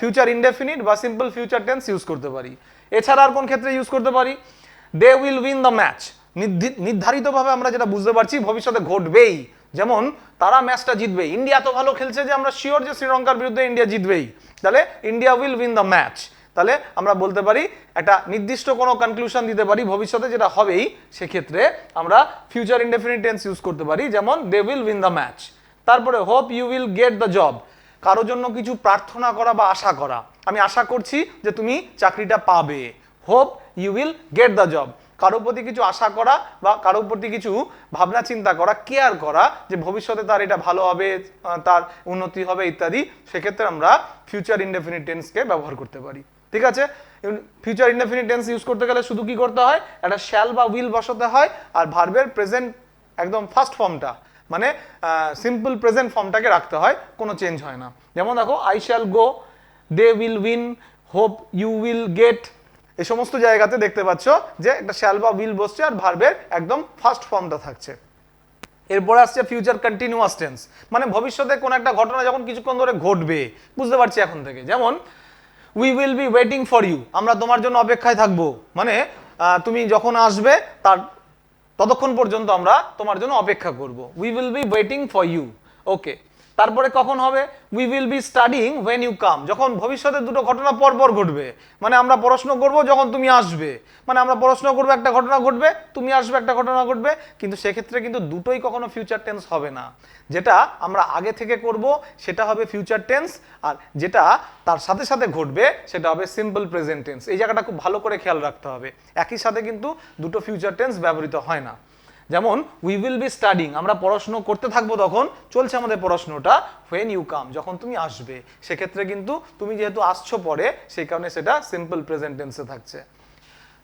ফিউচার ইনডেফিনিট বা সিম্পল ফিউচার টেন্স ইউজ করতে পারি। এছাড়া আর কোন ক্ষেত্রে ইউজ করতে পারি? They will win the match, নির্ধারিতভাবে আমরা যেটা বুঝতে পারছি ভবিষ্যতে ঘটবেই, যেমন তারা ম্যাচটা জিতবে, ইন্ডিয়া তো ভালো খেলছে যে আমরা শিওর যে শ্রীলঙ্কার বিরুদ্ধে ইন্ডিয়া জিতবেই, তাহলে India will win the match. তাহলে আমরা বলতে পারি একটা নির্দিষ্ট কোনো কনক্লুশন দিতে পারি ভবিষ্যতে যেটা হবেই, সেক্ষেত্রে আমরা ফিউচার ইনডেফিনিট টেন্স ইউজ করতে পারি, যেমন they will win the match. তারপরে hope you will get the job, কারোর জন্য কিছু প্রার্থনা করা বা আশা করা, আমি আশা করছি যে তুমি চাকরিটা পাবে, hope you will get the job. কারোর প্রতি কিছু আশা করা বা কারোর প্রতি কিছু ভাবনা চিন্তা করা, কেয়ার করা যে ভবিষ্যতে তার এটা ভালো হবে, তার উন্নতি হবে ইত্যাদি, সেক্ষেত্রে আমরা ফিউচার ইনডেফিনিট টেন্সকে ব্যবহার করতে পারি। ঠিক আছে, ফিউচার ইনডেফিনিট টেন্স ইউজ করতে গেলে শুধু কি করতে হয়? একটা শ্যাল বা উইল বসাতে হয়, আর ভার্বের প্রেজেন্ট একদম ফার্স্ট ফর্মটা মানে সিম্পল প্রেজেন্ট ফর্মটাকে রাখতে হয়, কোনো চেঞ্জ হয় না। যেমন দেখো I shall go, they will win, hope you will get, এই সমস্ত জায়গাতে দেখতে পাচ্ছ যে একটা শ্যাল বা উইল বসছে আর ভার্বের একদম ফার্স্ট ফর্মটা থাকছে। এরপরে আসছে ফিউচার কন্টিনিউয়াস টেন্স, মানে ভবিষ্যতে কোন একটা ঘটনা যখন কিছুক্ষণ ধরে ঘটবে, বুঝতে পারছি এখন থেকে। যেমন we will be waiting for you, আমরা তোমার জন্য অপেক্ষায় থাকবো, মানে তুমি যখন আসবে তার ততক্ষণ পর্যন্ত আমরা তোমার জন্য অপেক্ষা করব। We will be waiting for you. Okay, তারপরে কখন হবে? We will be studying when you come, যখন ভবিষ্যতে দুটো ঘটনা পরপর ঘটবে, মানে আমরা পড়াশোনা করব যখন তুমি আসবে, মানে আমরা পড়াশোনা করবো একটা ঘটনা ঘটবে, তুমি আসবে একটা ঘটনা ঘটবে, কিন্তু সেক্ষেত্রে কিন্তু দুটোই কখনো ফিউচার টেন্স হবে না। যেটা আমরা আগে থেকে করব সেটা হবে ফিউচার টেন্স, আর যেটা তার সাথে সাথে ঘটবে সেটা হবে সিম্পল প্রেজেন্ট টেন্স। এই জায়গাটা খুব ভালো করে খেয়াল রাখতে হবে, একই সাথে কিন্তু দুটো ফিউচার টেন্স ব্যবহৃত হয় না। যেমন উই উইল বি স্টাডিং, আমরা পড়াশোনা করতে থাকবো, তখন চলছে আমাদের পড়াশোনাটা, হোয়েন ইউ কাম, যখন তুমি আসবে, সেক্ষেত্রে কিন্তু তুমি যেহেতু আসছো পরে, সেই কারণে সেটা সিম্পল প্রেজেন্ট টেন্সে থাকছে।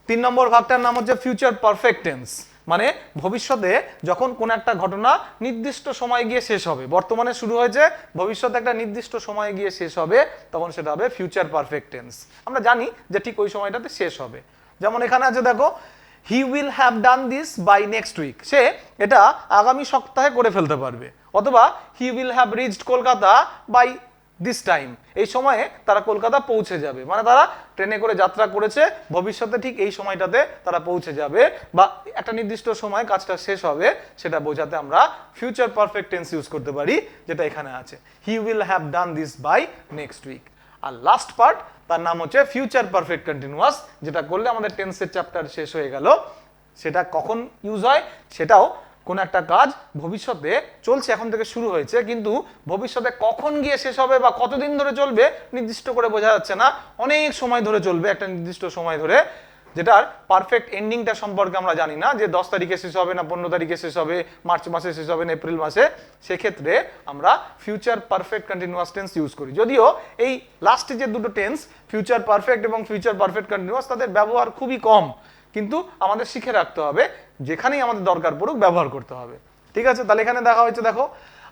3 নম্বর ভাগটার নাম হচ্ছে ফিউচার পারফেক্ট টেন্স, মানে ভবিষ্যতে যখন কোন একটা ঘটনা নির্দিষ্ট সময়ে গিয়ে শেষ হবে, বর্তমানে শুরু হয়েছে, ভবিষ্যতে একটা নির্দিষ্ট সময়ে গিয়ে শেষ হবে, তখন সেটা হবে ফিউচার পারফেক্ট টেন্স। আমরা জানি যে ঠিক ওই সময়টাতে শেষ হবে। যেমন এখানে আছে দেখো, he will have done this by next week, সে এটা আগামী সপ্তাহে করে ফেলতে পারবে। অথবা he will have reached Kolkata by this time, এই সময়ে তারা কলকাতা পৌঁছে যাবে, মানে তারা ট্রেনে করে যাত্রা করেছে, ভবিষ্যতে ঠিক এই সময়টাতে তারা পৌঁছে যাবে, বা একটা নির্দিষ্ট সময় কাজটা শেষ হবে, সেটা বোঝাতে আমরা ফিউচার পারফেক্ট টেন্স ইউজ করতে পারি, যেটা এখানে আছে, he will have done this by next week. আর লাস্ট পার্ট, তার নাম হচ্ছে ফিউচার পারফেক্ট কন্টিনিউয়াস, যেটা করলে আমাদের টেন্সের চ্যাপ্টার শেষ হয়ে গেল। সেটা কখন ইউজ হয়? সেটাও কোন একটা কাজ ভবিষ্যতে চলছে, এখন থেকে শুরু হয়েছে, কিন্তু ভবিষ্যতে কখন গিয়ে শেষ হবে বা কতদিন ধরে চলবে নির্দিষ্ট করে বোঝা যাচ্ছে না, অনেক সময় ধরে চলবে, একটা নির্দিষ্ট সময় ধরে, যেটার পারফেক্ট এন্ডিংটা সম্পর্কে আমরা জানি না, যে 10 তারিখে শেষ হবে না 15 তারিখে শেষ হবে, মার্চ মাসে শেষ হবে না এপ্রিল মাসে, সেক্ষেত্রে আমরা future perfect continuous tense use করি। যদিও এই লাস্টে যে দুটো টেন্স, ফিউচার পারফেক্ট এবং ফিউচার পারফেক্ট কন্টিনিউয়াস, তাদের ব্যবহার খুবই কম, কিন্তু আমাদের শিখে রাখতে হবে, যেখানেই আমাদের দরকার পড়ুক ব্যবহার করতে হবে। ঠিক আছে, তাহলে এখানে দেখা হয়েছে, দেখো,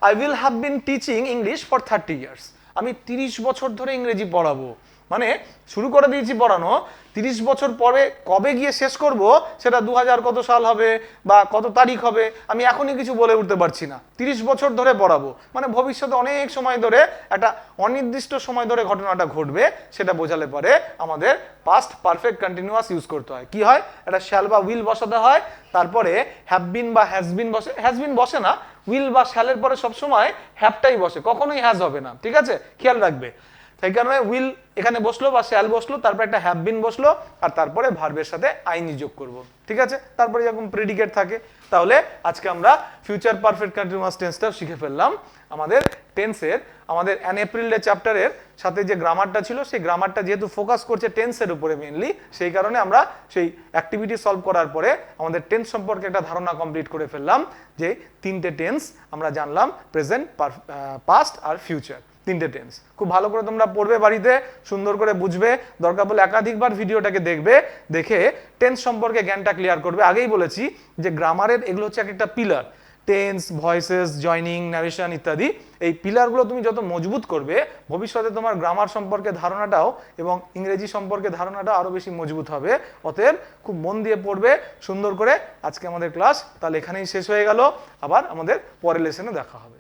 I will have been teaching English for 30 years, আমি 30 বছর ধরে ইংরেজি পড়াবো, মানে শুরু করে দিয়েছি পড়ানো, 30 বছর পরে কবে গিয়ে শেষ করব, সেটা 2000 কত সাল হবে বা কত তারিখ হবে, আমি এখনই কিছু বলে উঠতে পারছি না। 30 বছর ধরে পড়াবো, মানে ভবিষ্যতে অনেক সময় ধরে, একটা অনির্দিষ্ট সময় ধরে ঘটনাটা ঘটবে, সেটা বোঝালে পরে আমাদের পাস্ট পারফেক্ট কন্টিনিউয়াস ইউজ করতে হয়। কি হয়? একটা শ্যাল বা উইল বসাতে হয়, তারপরে হ্যাভ বিন বা হ্যাজ বিন বসে, হ্যাজ বিন বসে না, উইল বা শ্যালের পরে সবসময় হ্যাভটাই বসে, কখনোই হ্যাজ হবে না। ঠিক আছে, খেয়াল রাখবে। সেই কারণে উইল এখানে বসলো বা শ্যাল বসলো, তারপর একটা হ্যাভ বিন বসলো, আর তারপরে ভার্বের সাথে আইনি যোগ করব। ঠিক আছে, তারপরে যেরকম প্রেডিকেট থাকে। তাহলে আজকে আমরা ফিউচার পারফেক্ট কন্টিনিউয়াস টেন্সটা শিখে ফেললাম। আমাদের টেন্সের, আমাদের অ্যান এপ্রিল ডে চ্যাপ্টারের সাথে যে গ্রামারটা ছিল, সেই গ্রামারটা যেহেতু ফোকাস করছে টেন্সের উপরে মেইনলি, সেই কারণে আমরা সেই অ্যাক্টিভিটি সলভ করার পরে আমাদের টেন্স সম্পর্কে একটা ধারণা কমপ্লিট করে ফেললাম, যে 3টে টেন্স আমরা জানলাম, প্রেজেন্ট, পাস্ট আর ফিউচার, 3টে টেন্স। খুব ভালো করে তোমরা পড়বে বাড়িতে, সুন্দর করে বুঝবে, দরকার বলে একাধিকবার ভিডিওটাকে দেখবে, দেখে টেন্স সম্পর্কে জ্ঞানটা ক্লিয়ার করবে। আগেই বলেছি যে গ্রামারের এগুলো হচ্ছে একটা pillar, tense, voices, joining, narration ইত্যাদি। এই পিলারগুলো তুমি যত মজবুত করবে, ভবিষ্যতে তোমার গ্রামার সম্পর্কে ধারণাটাও এবং ইংরেজি সম্পর্কে ধারণাটাও আরো বেশি মজবুত হবে। অতএব খুব মন দিয়ে পড়বে সুন্দর করে। আজকে আমাদের ক্লাস তাহলে এখানেই শেষ হয়ে গেল, আবার আমাদের পরের লেসনে দেখা হবে।